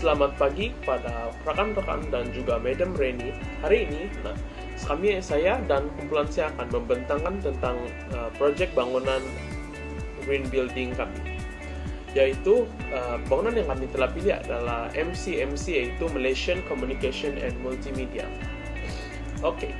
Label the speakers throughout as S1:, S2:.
S1: Selamat pagi kepada rekan-rekan dan juga Madam Reni. Hari ini, saya dan kumpulan saya akan membentangkan tentang proyek bangunan green building kami. Yaitu bangunan yang kami telah pilih adalah MCMC, yaitu Malaysian Communication and Multimedia. Oke,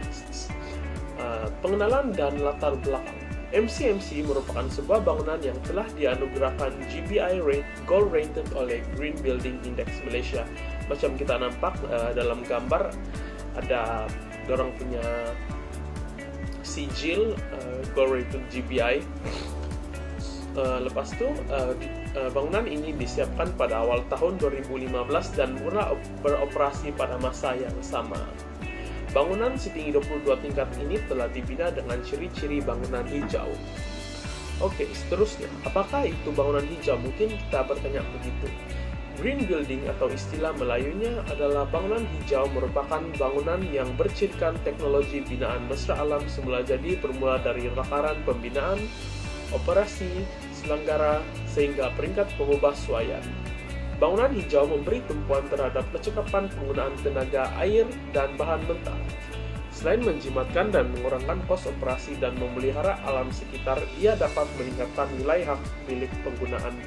S1: pengenalan dan latar belakang. MCMC merupakan sebuah bangunan yang telah dianugerahkan GBI Gold Rated oleh Green Building Index Malaysia. Macam kita nampak dalam gambar, ada dorang punya sijil Gold Rated GBI. Lepas itu bangunan ini disiapkan pada awal tahun 2015 dan mula beroperasi pada masa yang sama. Bangunan setinggi 22 tingkat ini telah dibina dengan ciri-ciri bangunan hijau. Oke, seterusnya, apakah itu bangunan hijau? Mungkin kita bertanya begitu. Green building atau istilah Melayunya adalah bangunan hijau merupakan bangunan yang bercirikan teknologi binaan mesra alam semula jadi bermula dari rakaran pembinaan, operasi, selenggara, sehingga peringkat pemubahsuaian. Bangunan hijau memberi tumpuan terhadap kecekapan penggunaan tenaga air dan bahan mentah. Selain menjimatkan dan mengurangkan kos operasi dan memelihara alam sekitar, ia dapat meningkatkan nilai hak milik penggunaan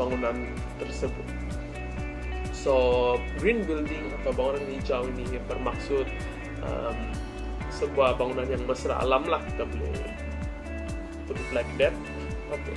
S1: bangunan tersebut. So, green building atau bangunan hijau ini bermaksud sebuah bangunan yang mesra alam lah, kita boleh put it like that. Oke.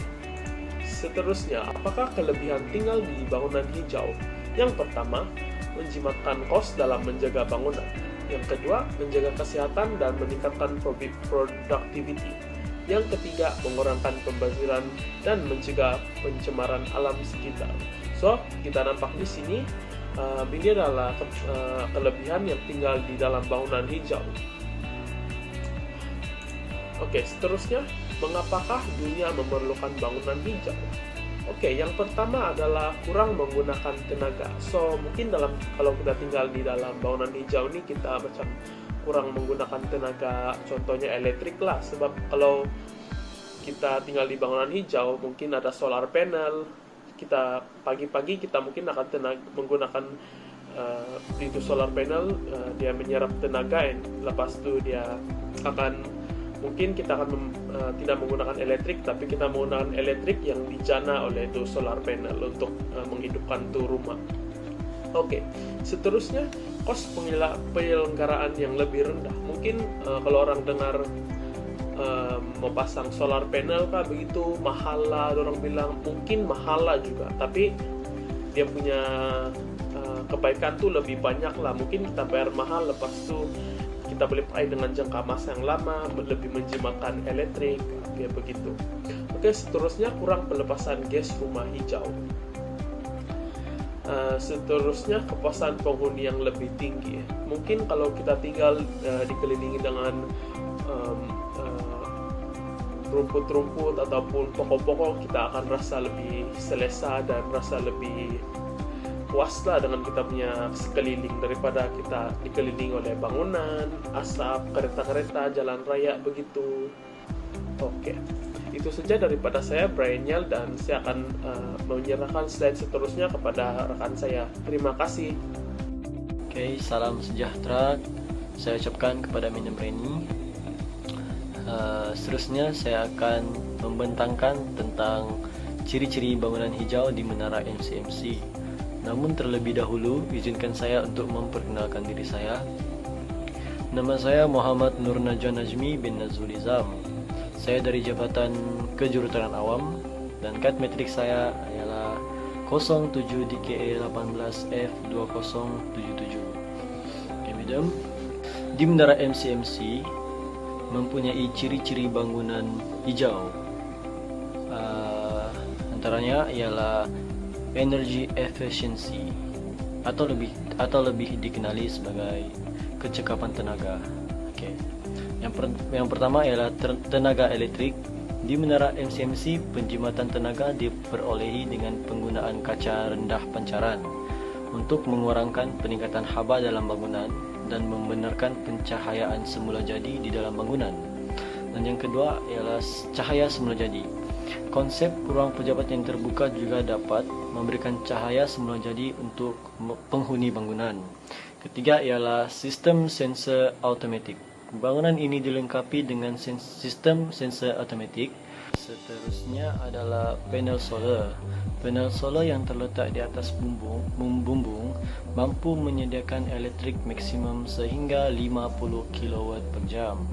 S1: Seterusnya, apakah kelebihan tinggal di bangunan hijau? Yang pertama, menjimatkan kos dalam menjaga bangunan. Yang kedua, menjaga kesehatan dan meningkatkan productivity. Yang ketiga, mengurangkan pembaziran dan mencegah pencemaran alam sekitar. So, kita nampak di sini, ini adalah kelebihan yang tinggal di dalam bangunan hijau. Oke, seterusnya, mengapakah dunia memerlukan bangunan hijau? Oke, yang pertama adalah kurang menggunakan tenaga. So, mungkin kalau kita tinggal di dalam bangunan hijau ini, kita macam kurang menggunakan tenaga, contohnya elektrik lah. Sebab kalau kita tinggal di bangunan hijau, mungkin ada solar panel. Kita pagi-pagi kita mungkin akan menggunakan itu solar panel, dia menyerap tenaga, lepas itu dia akan mungkin kita akan tidak menggunakan elektrik, tapi kita menggunakan elektrik yang dijana oleh itu solar panel untuk menghidupkan tuh rumah. Oke, seterusnya kos penyelenggaraan yang lebih rendah. Mungkin kalau orang dengar mau pasang solar panel kah begitu mahal lah, orang bilang mungkin mahal lah juga, tapi dia punya kebaikan tuh lebih banyak lah. Mungkin kita bayar mahal, lepas tuh kita boleh pakai dengan jangka masa yang lama, lebih menjimatkan elektrik, kayak begitu. Oke, seterusnya kurang pelepasan gas rumah hijau. Seterusnya kepuasan penghuni yang lebih tinggi. Mungkin kalau kita tinggal dikelilingi dengan rumput-rumput ataupun pokok-pokok, kita akan rasa lebih selesa dan rasa lebih puas lah dengan kita punya sekeliling daripada kita dikelilingi oleh bangunan, asap, kereta-kereta, jalan raya begitu. Oke, itu saja daripada saya, Brian Yal, dan saya akan menyerahkan slide seterusnya kepada rekan saya. Terima kasih.
S2: Oke, salam sejahtera saya ucapkan kepada Madam Reni. Seterusnya saya akan membentangkan tentang ciri-ciri bangunan hijau di Menara MCMC. Namun terlebih dahulu, izinkan saya untuk memperkenalkan diri saya. Nama saya Muhammad Nur Najwan Najmi bin Nazul Izam. Saya dari Jabatan Kejuruteraan Awam dan kad metrik saya ialah 07 DKE 18 F2077. Okay, Madam. Di Menara MCMC mempunyai ciri-ciri bangunan hijau. Antaranya ialah energy efficiency atau lebih dikenali sebagai kecekapan tenaga. Oke. Yang pertama ialah tenaga elektrik. Di Menara MCMC, penjimatan tenaga diperolehi dengan penggunaan kaca rendah pancaran untuk mengurangkan peningkatan haba dalam bangunan dan membenarkan pencahayaan semula jadi di dalam bangunan. Dan yang kedua ialah cahaya semula jadi. Konsep ruang pejabat yang terbuka juga dapat memberikan cahaya semula jadi untuk penghuni bangunan. Ketiga ialah sistem sensor automatik. Bangunan ini dilengkapi dengan sistem sensor automatik. Seterusnya adalah panel solar. Panel solar yang terletak di atas bumbung mampu menyediakan elektrik maksimum sehingga 50 kW per jam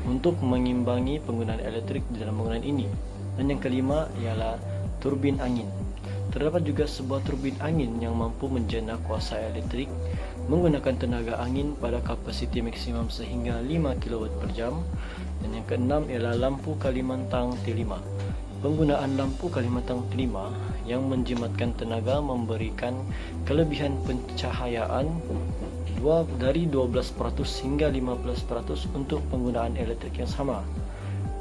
S2: untuk mengimbangi penggunaan elektrik di dalam bangunan ini. Dan yang kelima ialah turbin angin. Terdapat juga sebuah turbin angin yang mampu menjana kuasa elektrik menggunakan tenaga angin pada kapasiti maksimum sehingga 5 kW per jam. Dan yang keenam ialah lampu Kalimantan T5. Penggunaan lampu Kalimantan T5 yang menjimatkan tenaga memberikan kelebihan pencahayaan dari 12% hingga 15% untuk penggunaan elektrik yang sama.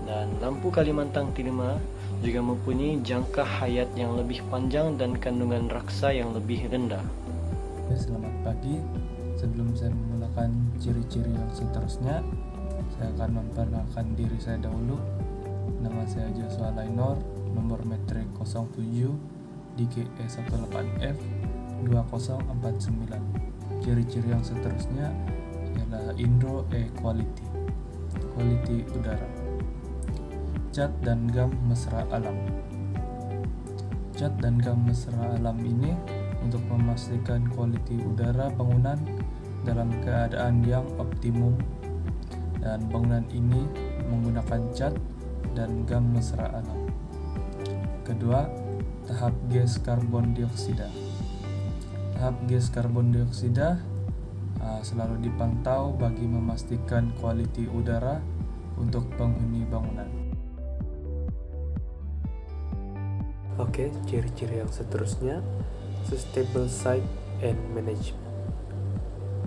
S2: Dan lampu Kalimantan T5 juga mempunyai jangka hayat yang lebih panjang dan kandungan raksa yang lebih rendah.
S3: Selamat pagi. Sebelum saya memulakan ciri-ciri yang seterusnya, saya akan memperkenalkan diri saya dahulu. Nama saya Joshua Lainor, nomor metrik 07 DKE 18F 2049. Ciri-ciri yang seterusnya ialah Indoor Air Quality, kualitas udara. Cat dan gam mesra alam. Cat dan gam mesra alam ini untuk memastikan kualitas udara bangunan dalam keadaan yang optimum, dan bangunan ini menggunakan cat dan gam mesra alam. Kedua, tahap gas karbon dioksida. Tahap gas karbon dioksida selalu dipantau bagi memastikan kualitas udara untuk penghuni bangunan.
S4: Oke, ciri-ciri yang seterusnya, sustainable site and management.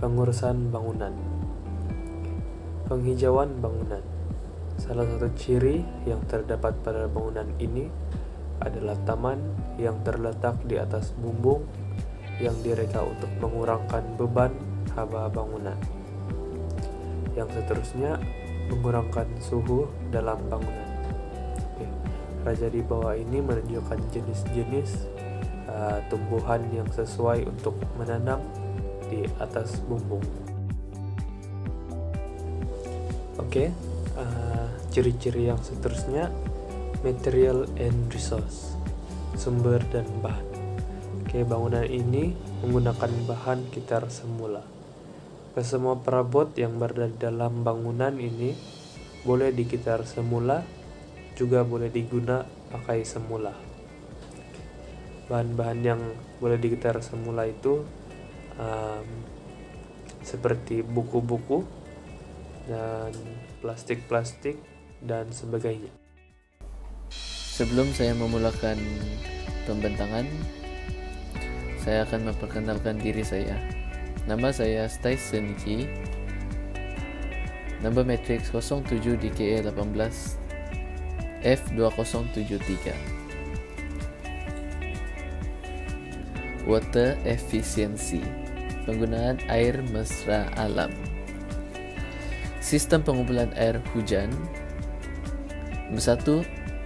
S4: Pengurusan bangunan. Penghijauan bangunan. Salah satu ciri yang terdapat pada bangunan ini adalah taman yang terletak di atas bumbung yang direka untuk mengurangkan beban haba bangunan. Yang seterusnya, mengurangkan suhu dalam bangunan. Raja di bawah ini menunjukkan jenis-jenis tumbuhan yang sesuai untuk menanam di atas bumbung. Ciri-ciri yang seterusnya, material and resource, sumber dan bahan. Bangunan ini menggunakan bahan kitar semula. Semua perabot yang berada di dalam bangunan ini boleh dikitar semula, juga boleh digunakan pakai semula. Bahan-bahan yang boleh dikitar semula itu seperti buku-buku dan plastik-plastik dan sebagainya.
S5: Sebelum saya memulakan pembentangan, saya akan memperkenalkan diri saya. Nama saya Stais Senichi, number matrix 07 DKE 18 F2073. Water efficiency, penggunaan air mesra alam. Sistem pengumpulan air hujan. 1.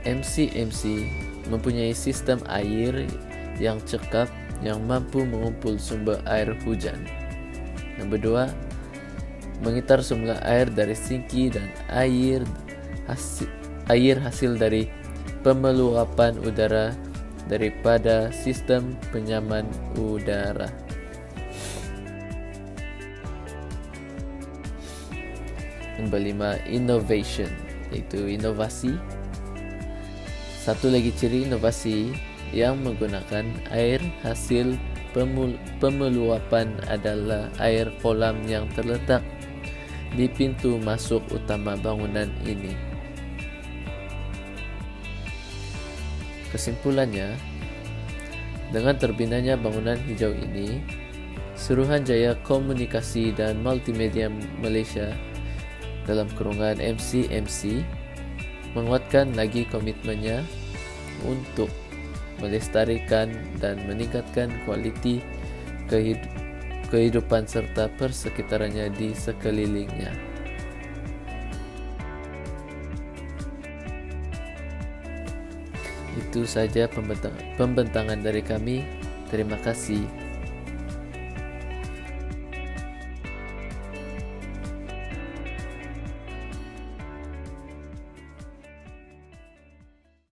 S5: MCMC mempunyai sistem air yang cekap yang mampu mengumpul sumber air hujan. Nomor 2. Mengitar semula air dari sinki dan air hasil dari pemeluapan udara daripada sistem penyaman udara. Nomor 5, innovation, iaitu inovasi. Satu lagi ciri inovasi yang menggunakan air hasil pemeluapan adalah air kolam yang terletak di pintu masuk utama bangunan ini. Kesimpulannya, dengan terbinanya bangunan hijau ini, Suruhanjaya Komunikasi dan Multimedia Malaysia dalam kurungan MCMC menguatkan lagi komitmennya untuk melestarikan dan meningkatkan kualiti kehidupan serta persekitarannya di sekelilingnya. Itu saja pembentangan dari kami. Terima kasih.